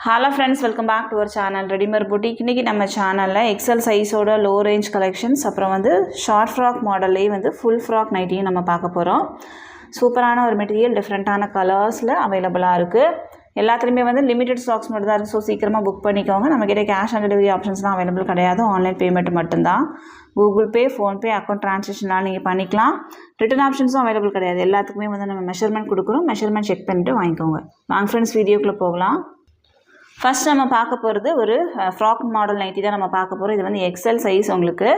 Hello friends, welcome back to our channel Readymade Boutique. இன்னைக்கு நம்ம சேனல்ல XL சைஸோட லோ ரேஞ்ச் கலெக்ஷன்ஸ் அப்புறம் வந்து ஷார்ட் ஃப்ராக் மாடல்லேயே வந்து ஃபுல் ஃப்ராக் நைட்டியும் நம்ம பார்க்க போகிறோம். சூப்பரான ஒரு மெட்டீரியல், டிஃப்ரெண்ட்டான கலர்ஸில் அவைலபிளாக இருக்குது. எல்லாத்துலேயுமே வந்து லிமிடெட் ஸ்டாக்ஸ் மட்டும் தான் இருக்குது. ஸோ சீக்கிரமாக புக் பண்ணிக்கோங்க. நம்மக்கிட்ட கேஷ் ஆன் டெலிவரி ஆப்ஷன்ஸ்லாம் அவைலபிள் கிடையாது. ஆன்லைன் பேமெண்ட் மட்டும்தான். கூகுள் பே, ஃபோன்பே, அக்கௌண்ட் ட்ரான்சாக்ஷன்லாம் நீங்கள் பண்ணிக்கலாம். ரிட்டன் ஆப்ஷன்ஸும் அவைலபிள் கிடையாது. எல்லாத்துக்குமே வந்து நம்ம மெஷர்மெண்ட் கொடுக்குறோம். மெஷர்மெண்ட் செக் பண்ணிவிட்டு வாங்கிக்கோங்க. வாங்க ஃப்ரெண்ட்ஸ், வீடியோக்குள்ளே போகலாம். ஃபஸ்ட் நம்ம பார்க்க போகிறது ஒரு ஃப்ராக் மாடல் நைட்டி தான் நம்ம பார்க்க போகிறோம். இது வந்து எக்ஸல் சைஸ், உங்களுக்கு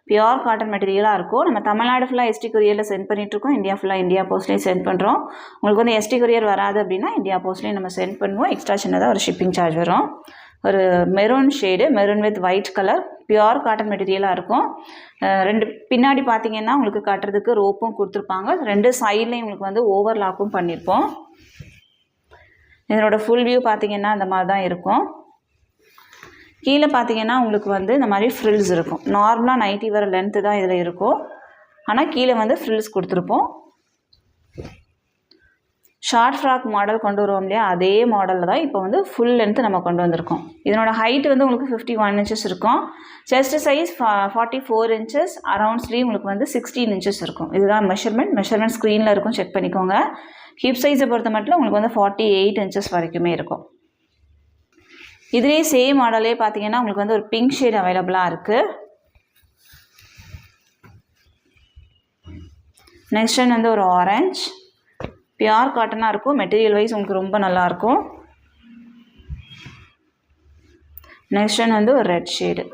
பியூர் காட்டன் மெட்டீரியலாக இருக்கும். நம்ம தமிழ்நாடு ஃபுல்லாக எஸ்டி கொரியரில் சென்ட் பண்ணிகிட்ருக்கோம். இந்தியா ஃபுல்லாக இந்தியா போஸ்ட்லேயும் சென்ட் பண்ணுறோம். உங்களுக்கு வந்து எஸ்டி கொரியர் வராது அப்படின்னா இந்தியா போஸ்ட்லேயும் நம்ம சென்ட் பண்ணுவோம். எக்ஸ்ட்ரா சின்னதாக ஒரு ஷிப்பிங் சார்ஜ் வரும். ஒரு maroon shade, maroon with white colour, pure cotton மெட்டீரியலாக இருக்கும். ரெண்டு பின்னாடி பார்த்தீங்கன்னா உங்களுக்கு கட்டுறதுக்கு ரோப்பும் கொடுத்துருப்பாங்க. ரெண்டு சைட்லேயும் உங்களுக்கு வந்து ஓவர்லாக்கும் பண்ணியிருப்போம். இதனோட ஃபுல் வியூ பார்த்திங்கன்னா இந்த மாதிரி தான் இருக்கும். கீழே பார்த்தீங்கன்னா உங்களுக்கு வந்து இந்த மாதிரி ஃப்ரில்ஸ் இருக்கும். நார்மலாக நைட்டி வர லென்த்து தான் இதில் இருக்கும். ஆனால் கீழே வந்து ஃப்ரில்ஸ் கொடுத்துருப்போம். ஷார்ட் ஃப்ராக் மாடல் கொண்டு வருவோம் இல்லையா, அதே மாடலில் தான் இப்போ வந்து ஃபுல் லென்த்து நம்ம கொண்டு வந்திருக்கோம். இதனோட ஹைட் வந்து உங்களுக்கு 51 இன்ச்சஸ் இருக்கும். Chest size 44 inches. Around sleeve உங்களுக்கு வந்து 16 இன்ச்சஸ் இருக்கும். இதுதான் மெஷர்மெண்ட் ஸ்க்ரீனில் இருக்கும், செக் பண்ணிக்கோங்க. ஹிப் சைஸை பொறுத்த மட்டும் உங்களுக்கு வந்து 48 இன்ச்சஸ் வரைக்குமே இருக்கும். இதுலேயே சேம் மாடலே பார்த்தீங்கன்னா உங்களுக்கு வந்து ஒரு பிங்க் ஷேட் அவைலபிளாக இருக்குது. நெக்ஸ்ட் ஒன் வந்து ஒரு ஆரஞ்ச், பியூர் காட்டனாக இருக்கும். மெட்டீரியல் வைஸ் உங்களுக்கு ரொம்ப நல்லாயிருக்கும். நெக்ஸ்ட் ஒன் வந்து ஒரு ரெட் ஷேடு.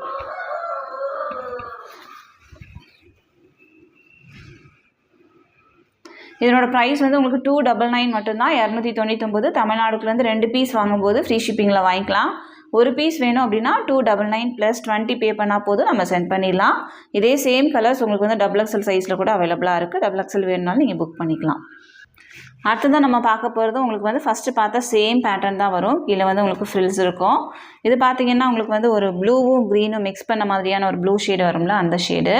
இதனோட ப்ரைஸ் வந்து உங்களுக்கு 299 மட்டும்தான், 299. தமிழ்நாடுக்குலேருந்து 2 பீஸ் வாங்கும்போது ஃப்ரீ ஷிப்பிங்கில் வாங்கிக்கலாம். ஒரு பீஸ் வேணும் அப்படின்னா 299 + 20 பே பண்ணால் போதும், நம்ம சென்ட் பண்ணிடலாம். இதே சேம் கலர்ஸ் உங்களுக்கு வந்து XXL சைஸில் கூட அவைலபிளாக இருக்குது. XXL வேணுனாலும் நீங்கள் புக் பண்ணிக்கலாம். அடுத்ததான் நம்ம பார்க்க போகிறது உங்களுக்கு வந்து ஃபஸ்ட்டு பார்த்தா சேம் பேட்டர்ன் தான் வரும். கீழே வந்து உங்களுக்கு ஃப்ரில்ஸ் இருக்கும். இது பார்த்திங்கன்னா உங்களுக்கு வந்து ஒரு ப்ளூவும் க்ரீனும் மிக்ஸ் பண்ண மாதிரியான ஒரு ப்ளூ ஷேடு வரும்ல, அந்த ஷேடு.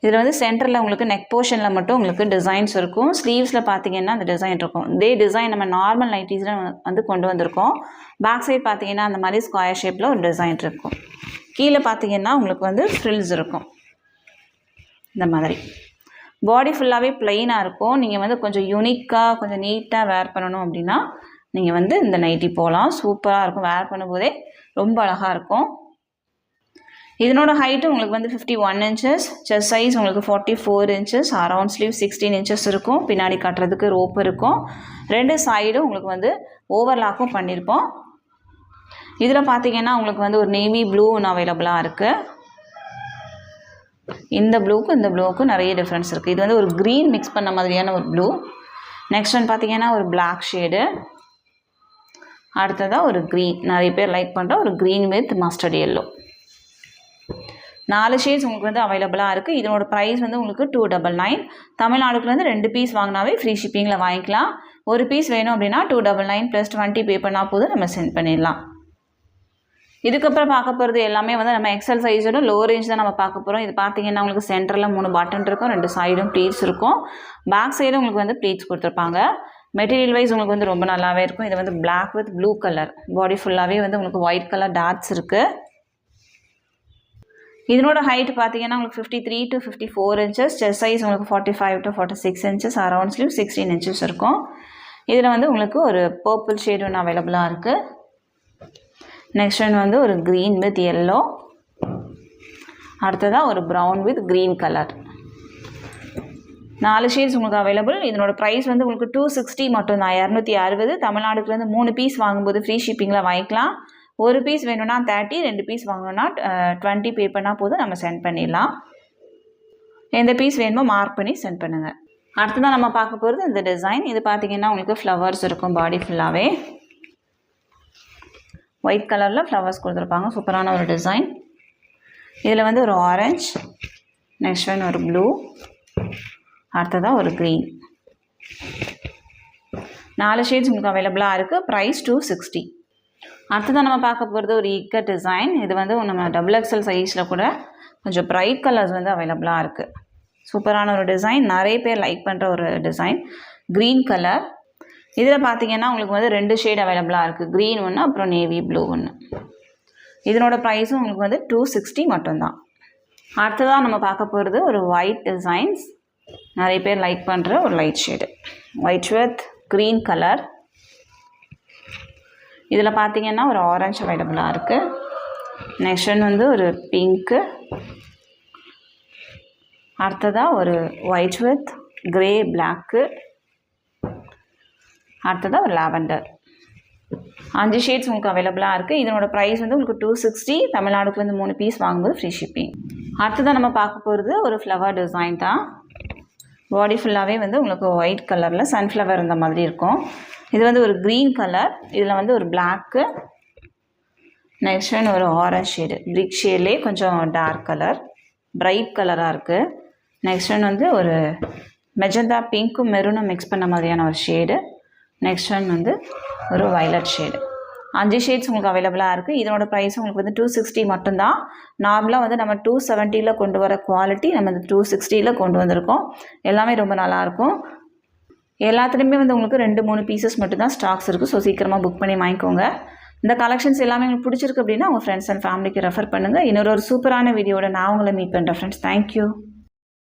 இதில் வந்து சென்டரில் உங்களுக்கு நெக் போர்ஷனில் மட்டும் உங்களுக்கு டிசைன்ஸ் இருக்கும். ஸ்லீவ்ஸில் பார்த்திங்கன்னா அந்த டிசைன் இருக்கும். இதே டிசைன் நம்ம நார்மல் நைட்டிஸில் வந்து கொண்டு வந்திருக்கோம். பேக் சைட் பார்த்திங்கன்னா அந்த மாதிரி ஸ்கொயர் ஷேப்பில் ஒரு டிசைன் இருக்கும். கீழே பார்த்திங்கன்னா உங்களுக்கு வந்து ஃப்ரில்ஸ் இருக்கும் இந்த மாதிரி. பாடி ஃபுல்லாகவே ப்ளைனாக இருக்கும். நீங்கள் வந்து கொஞ்சம் யூனிக்காக கொஞ்சம் நீட்டாக வேர் பண்ணணும் அப்படின்னா நீங்கள் வந்து இந்த நைட்டி போகலாம். சூப்பராக இருக்கும். வேர் பண்ணும்போதே ரொம்ப அழகாக இருக்கும். இதனோட ஹைட்டு உங்களுக்கு வந்து 51 இன்ச்சஸ். செஸ்ட் சைஸ் உங்களுக்கு 44 இன்ச்சஸ். அரவுண்ட் ஸ்லீவ் 16 இன்ச்சஸ் இருக்கும். பின்னாடி கட்டுறதுக்கு ரோப் இருக்கும். ரெண்டு சைடும் உங்களுக்கு வந்து ஓவர்லாக்கும் பண்ணியிருப்போம். இதில் பார்த்தீங்கன்னா உங்களுக்கு வந்து ஒரு நேவி ப்ளூ ஒன்று அவைலபிளாக இருக்குது. இந்த ப்ளூக்கும் நிறைய டிஃப்ரென்ஸ் இருக்குது. இது வந்து ஒரு க்ரீன் மிக்ஸ் பண்ண மாதிரியான ஒரு ப்ளூ. நெக்ஸ்ட் ஒன் பார்த்தீங்கன்னா ஒரு பிளாக் ஷேடு. அடுத்ததாக ஒரு க்ரீன், நிறைய பேர் லைக் பண்ணுற ஒரு green with mustard yellow. 4 shades உங்களுக்கு வந்து அவைலபிளாக இருக்குது. இதனோட ப்ரைஸ் வந்து உங்களுக்கு 299. தமிழ்நாடுக்குலேருந்து 2 பீஸ் வாங்கினாவே ஃப்ரீ ஷிப்பிங்கில் வாங்கிக்கலாம். ஒரு பீஸ் வேணும் அப்படின்னா 299 + 20 பே பண்ணால் போதும், நம்ம சென்ட் பண்ணிடலாம். இதுக்கப்புறம் பார்க்க போகிறது எல்லாமே வந்து நம்ம எக்ஸல் சைஸோட லோ ரேஞ்ச் தான் நம்ம பார்க்க போகிறோம். இது பார்த்தீங்கன்னா உங்களுக்கு சென்டரில் 3 பட்டன் இருக்கும். 2 சைடும் ப்ளீட்ஸ் இருக்கும். பேக் சைடும் உங்களுக்கு வந்து ப்ளீட்ஸ் கொடுத்துருப்பாங்க. மெட்டீரியல் வைஸ் உங்களுக்கு வந்து ரொம்ப நல்லாவே இருக்கும். இது வந்து பிளாக் வித் ப்ளூ கலர். பாடி ஃபுல்லாகவே வந்து உங்களுக்கு ஒயிட் கலர் டாட்ஸ் இருக்குது. இதனோட ஹைட் பார்த்தீங்கன்னா உங்களுக்கு 53 to 54 இன்ச்சஸ். செஸ்ட் சைஸ் உங்களுக்கு 45 to 46 inches. Around sleeve 16 inches இருக்கும். இதில் வந்து உங்களுக்கு ஒரு பர்பிள் ஷேடு ஒன்று அவைலபிளாக இருக்குது. நெக்ஸ்ட் ஒன் வந்து ஒரு க்ரீன் வித் எல்லோ. அடுத்ததாக ஒரு brown with green colour. 4 shades உங்களுக்கு அவைலபிள். இதனோட ப்ரைஸ் வந்து உங்களுக்கு 260 மட்டும்தான், 260. தமிழ்நாடுக்குலேருந்து 3 பீஸ் வாங்கும்போது ஃப்ரீ ஷிப்பிங்கில் வாங்கிக்கலாம். ஒரு பீஸ் வேணும்னா 30, 2 பீஸ் வாங்கணுன்னா 20 பே பண்ணால் போதும், நம்ம சென்ட் பண்ணிடலாம். எந்த பீஸ் வேணுமோ மார்க் பண்ணி சென்ட் பண்ணுங்கள். அடுத்ததான் நம்ம பார்க்க போகிறது இந்த டிசைன். இது பார்த்திங்கன்னா உங்களுக்கு ஃப்ளவர்ஸ் இருக்கும் பாடி ஃபுல்லாகவே. ஒயிட் கலரில் ஃப்ளவர்ஸ் கொடுத்துருப்பாங்க. சூப்பரான ஒரு டிசைன். இதில் வந்து ஒரு ஆரஞ்ச், நெக்ஸ்ட் ஒன் ஒரு ப்ளூ, அடுத்ததாக ஒரு க்ரீன். 4 ஷேட்ஸ் உங்களுக்கு அவைலபிளாக இருக்குது. ப்ரைஸ் 260. அடுத்ததான் நம்ம பார்க்க போகிறது ஒரு இக்கட் டிசைன். இது வந்து நம்ம XXL சைஸில் கூட கொஞ்சம் ப்ரைட் கலர்ஸ் வந்து அவைலபிளாக இருக்குது. சூப்பரான ஒரு டிசைன், நிறைய பேர் லைக் பண்ணுற ஒரு டிசைன். Green colour. இதில் பார்த்தீங்கன்னா உங்களுக்கு வந்து 2 ஷேட் அவைலபிளாக இருக்குது. க்ரீன் ஒன்று, அப்புறம் நேவி ப்ளூ ஒன்று. இதனோட ப்ரைஸும் உங்களுக்கு வந்து 260 மட்டும்தான். அடுத்ததாக நம்ம பார்க்க போகிறது ஒரு ஒயிட் டிசைன்ஸ். நிறைய பேர் லைக் பண்ணுற ஒரு light shade white with green colour. இதில் பார்த்தீங்கன்னா ஒரு ஆரஞ்சு அவைலபிளாக இருக்குது. நெக்ஸ்ட் ஒன் வந்து ஒரு பிங்க்கு. அடுத்ததாக ஒரு ஒயிட் வித் கிரே பிளாக்கு. அடுத்ததாக ஒரு லாவெண்டர். 5 ஷேட்ஸ் உங்களுக்கு அவைலபிளாக இருக்குது. இதனோட ப்ரைஸ் வந்து உங்களுக்கு 260. தமிழ்நாடுக்குலேருந்து 3 பீஸ் வாங்கும்போது ஃப்ரீ ஷிப்பிங். அடுத்ததாக நம்ம பார்க்க போகிறது ஒரு ஃப்ளவர் டிசைன் தான். பாடி ஃபுல்லாகவே வந்து உங்களுக்கு ஒயிட் கலரில் சன்ஃப்ளவர் இந்த மாதிரி இருக்கும். இது வந்து ஒரு க்ரீன் கலர். இதில் வந்து ஒரு பிளாக்கு. நெக்ஸ்ட் ஒன் ஒரு ஆரஞ்ச் ஷேடு, பிரிக் ஷேட்லேயே கொஞ்சம் டார்க் கலர், பிரைட் கலராக இருக்குது. நெக்ஸ்ட் ஒன் வந்து ஒரு மெஜந்தா பிங்க்கும் மெரூனும் மிக்ஸ் பண்ண மாதிரியான ஒரு ஷேடு. நெக்ஸ்ட் ஒன் வந்து ஒரு வயலட் ஷேடு. 5 ஷேட்ஸ் உங்களுக்கு அவைலபிளாக இருக்குது. இதனோட ப்ரைஸ் உங்களுக்கு வந்து 260 மட்டும்தான். நார்மலாக வந்து நம்ம 270 கொண்டு வர குவாலிட்டி நம்ம இந்த 260 கொண்டு வந்திருக்கோம். எல்லாமே ரொம்ப நல்லாயிருக்கும். எல்லாத்துலேயுமே வந்து உங்களுக்கு 2-3 பீசஸ் மட்டும்தான் ஸ்டாக்ஸ் இருக்குது. ஸோ சீக்கிரமாக புக் பண்ணி வாங்கிக்கோங்க. இந்த கலெக்ஷன்ஸ் எல்லாமே உங்களுக்கு பிடிச்சிருக்கு அப்படின்னா உங்கள் ஃப்ரெண்ட்ஸ் அண்ட் ஃபேமிலிக்கு ரெஃபர் பண்ணுங்கள். இன்னொரு சூப்பரான வீடியோட நான் உங்களை மீட் பண்ணுறேன் ஃப்ரெண்ட்ஸ். தேங்க்யூ.